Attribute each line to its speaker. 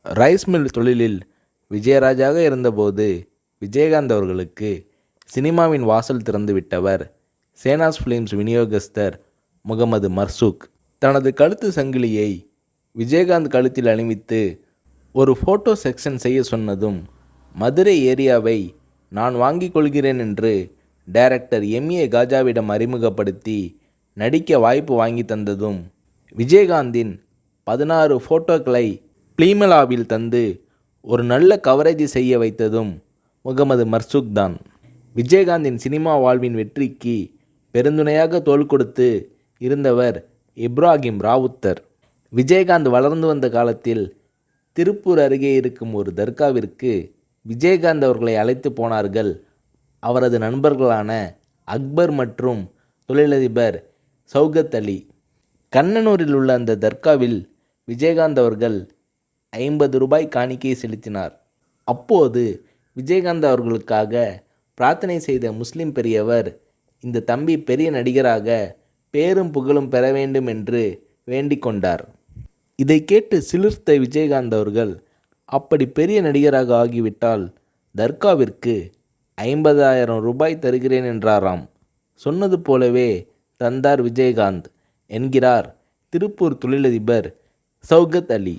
Speaker 1: Rice mill தொழிலில் விஜயராஜாக இருந்தபோது விஜயகாந்த் அவர்களுக்கு சினிமாவின் வாசல் திறந்து விட்டவர் சேனாஸ் ஃபிலிம்ஸ் விநியோகஸ்தர் முகமது மர்சூக். தனது கழுத்து சங்கிலியை விஜயகாந்த் கழுத்தில் அணிவித்து ஒரு ஃபோட்டோ செக்ஷன் செய்ய சொன்னதும் மதுரை ஏரியாவை நான் வாங்கிக் கொள்கிறேன் என்று டைரக்டர் எம்ஏ காஜாவிடம் அறிமுகப்படுத்தி நடிக்க வாய்ப்பு வாங்கி தந்ததும் விஜயகாந்தின் 16 ஃபோட்டோக்களை ப்ளீமலாவில் தந்து ஒரு நல்ல கவரேஜ் செய்ய வைத்ததும் முகமது மர்சூக் தான். விஜயகாந்தின் சினிமா வாழ்வின் வெற்றிக்கு பெருந்துணையாக தோள் கொடுத்து இருந்தவர் இப்ராஹிம் ராவுத்தர். விஜயகாந்த் வளர்ந்து வந்த காலத்தில் திருப்பூர் அருகே இருக்கும் ஒரு தர்காவிற்கு விஜயகாந்த் அவர்களை அழைத்து போனார்கள் அவரது நண்பர்களான அக்பர் மற்றும் தொழிலதிபர் சௌகத் அலி. கண்ணனூரில் உள்ள அந்த தர்காவில் விஜயகாந்த் அவர்கள் 50 ரூபாய் காணிக்கை செலுத்தினார். அப்போது விஜயகாந்த் அவர்களுக்காக பிரார்த்தனை செய்த முஸ்லிம் பெரியவர், இந்த தம்பி பெரிய நடிகராக பேரும் புகழும் பெற வேண்டும் என்று வேண்டிக் கொண்டார். இதை கேட்டு சிலிர்த்த விஜயகாந்த் அவர்கள், அப்படி பெரிய நடிகராக ஆகிவிட்டால் தர்காவிற்கு 50,000 ரூபாய் தருகிறேன் என்றாராம். சொன்னது போலவே தந்தார் விஜயகாந்த் என்கிறார் திருப்பூர் தொழிலதிபர் சௌகத் அலி.